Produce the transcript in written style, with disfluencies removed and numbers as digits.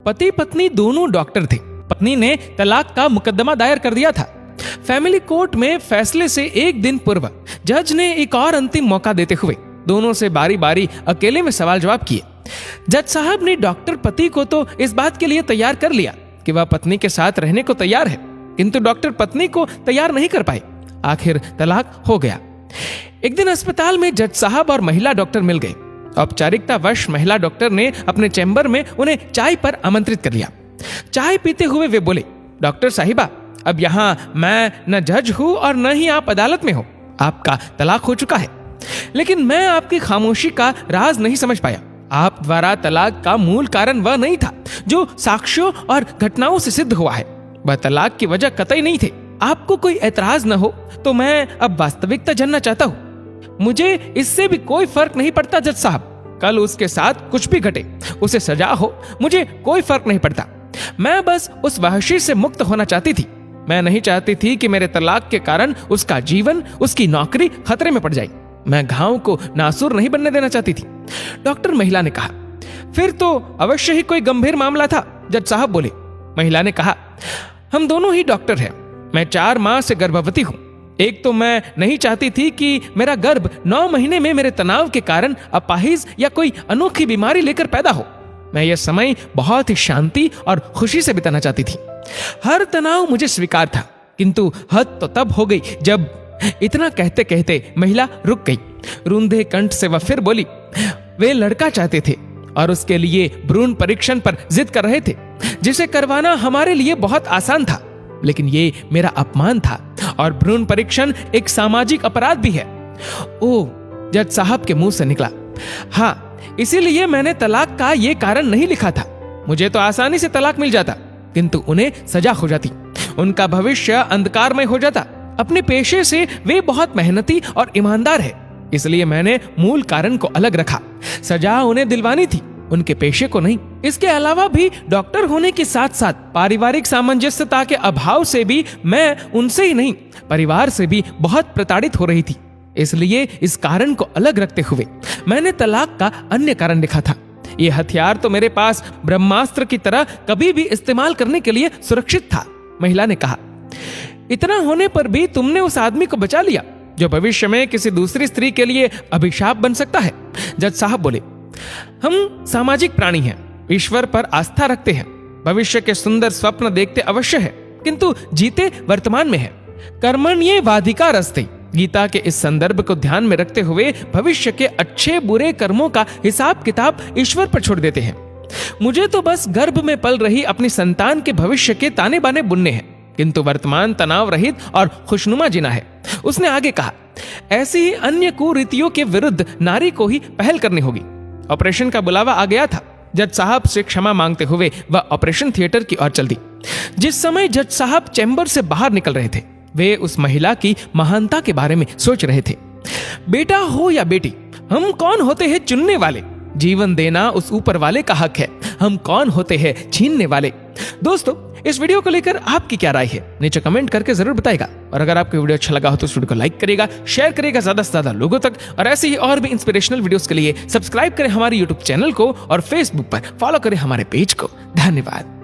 पति पत्नी दोनों डॉक्टर थे। पत्नी ने तलाक का मुकदमा दायर कर दिया था। फैमिली कोर्ट में फैसले से एक दिन पूर्व जज ने एक और अंतिम मौका देते हुए दोनों से बारी बारी अकेले में सवाल जवाब किए। जज साहब ने डॉक्टर पति को तो इस बात के लिए तैयार कर लिया कि वह पत्नी के साथ रहने को तैयार है, किंतु डॉक्टर पत्नी को तैयार नहीं कर पाए। आखिर तलाक हो गया। एक दिन अस्पताल में जज साहब और महिला डॉक्टर मिल गए। औपचारिकतावश महिला डॉक्टर ने अपने चैम्बर में उन्हें चाय पर आमंत्रित कर लिया। चाय पीते हुए वे बोले, डॉक्टर साहिबा, अब यहाँ मैं न जज हूं और न ही आप अदालत में हो। आपका तलाक हो चुका है, लेकिन मैं आपकी खामोशी का राज नहीं समझ पाया। आप द्वारा तलाक का मूल कारण वह नहीं था जो साक्ष्यों और घटनाओं से सिद्ध हुआ है। वह तलाक की वजह कतई नहीं थे। आपको कोई एतराज न हो तो मैं अब वास्तविकता जानना चाहता हूँ। मुझे इससे भी कोई फर्क नहीं पड़ता जज साहब, कल उसके साथ कुछ भी घटे, उसे सजा हो, मुझे कोई फर्क नहीं पड़ता। मैं बस उस वहशी से मुक्त होना चाहती थी। मैं नहीं चाहती थी कि मेरे तलाक के कारण उसका जीवन, उसकी नौकरी खतरे में पड़ जाए। मैं घाव को नासूर नहीं बनने देना चाहती थी। डॉक्टर महिला ने कहा, फिर तो अवश्य ही कोई गंभीर मामला था। जज साहब बोले। महिला ने कहा, हम दोनों ही डॉक्टर हैं। मैं 4 माह से गर्भवती हूँ। एक तो मैं नहीं चाहती थी कि मेरा गर्भ 9 महीने में मेरे तनाव के कारण अपाहिज या कोई अनोखी बीमारी लेकर पैदा हो। मैं यह समय बहुत ही शांति और खुशी से बिताना चाहती थी। हर तनाव मुझे स्वीकार था, किंतु हद तो तब हो गई जब। इतना कहते कहते महिला रुक गई। रूंधे कंठ से वह फिर बोली, वे लड़का चाहते थे और उसके लिए भ्रूण परीक्षण पर जिद कर रहे थे, जिसे करवाना हमारे लिए बहुत आसान था, लेकिन ये मेरा अपमान था और भ्रूण परीक्षण एक सामाजिक अपराध भी है। ओह, जज साहब के मुंह से निकला, हाँ, इसीलिए मैंने तलाक का ये कारण नहीं लिखा था। मुझे तो आसानी से तलाक मिल जाता, किंतु उन्हें सजा हो जाती, उनका भविष्य अंधकारमय हो जाता। अपने पेशे से वे बहुत मेहनती और ईमानदार है, इसलिए मैंने मूल कारण को अलग रखा। सजा उन्हें दिलवानी थी, उनके पेशे को नहीं। इसके अलावा भी डॉक्टर होने के साथ साथ पारिवारिक सामंजस्यता के अभाव से भी मैं उनसे ही नहीं, परिवार से भी बहुत प्रताड़ित हो रही थी। इसलिए इस कारण को अलग रखते हुए मैंने तलाक का अन्य कारण लिखा था। ये हथियार तो मेरे पास ब्रह्मास्त्र की तरह कभी भी इस्तेमाल करने के लिए सुरक्षित था। महिला ने कहा, इतना होने पर भी तुमने उस आदमी को बचा लिया जो भविष्य में किसी दूसरी स्त्री के लिए अभिशाप बन सकता है। जज साहब बोले, हम सामाजिक प्राणी हैं, ईश्वर पर आस्था रखते हैं, भविष्य के सुंदर स्वप्न देखते अवश्य है, किंतु जीते वर्तमान में है। कर्मण्येवाधिकारस्ते, गीता के इस संदर्भ को ध्यान में रखते हुए भविष्य के अच्छे बुरे कर्मों का हिसाब किताब ईश्वर पर छोड़ देते हैं। मुझे तो बस गर्भ में पल रही अपनी संतान के भविष्य के ताने बाने बुनने हैं, किंतु वर्तमान तनाव रहित और खुशनुमा जीना है। उसने आगे कहा, ऐसी ही अन्य कुरीतियों के विरुद्ध नारी को ही पहल करनी होगी। ऑपरेशन का बुलावा आ गया था। जज साहब से क्षमा मांगते हुए वह ऑपरेशन थिएटर की ओर चल दी। जिस समय जज साहब चैम्बर से बाहर निकल रहे थे, वे उस महिला की महानता के बारे में सोच रहे थे। बेटा हो या बेटी, हम कौन होते हैं चुनने वाले? जीवन देना उस ऊपर वाले का हक है, हम कौन होते हैं छीनने वाले? दोस्तों, इस वीडियो को लेकर आपकी क्या राय है, नीचे कमेंट करके जरूर बताएगा। और अगर आपको वीडियो अच्छा लगा हो तो इस वीडियो को लाइक करेगा, शेयर करेगा ज्यादा से ज्यादा लोगों तक। और ऐसे ही और भी इंस्पिरेशनल वीडियोस के लिए सब्सक्राइब करें हमारे यूट्यूब चैनल को और फेसबुक पर फॉलो करें हमारे पेज को। धन्यवाद।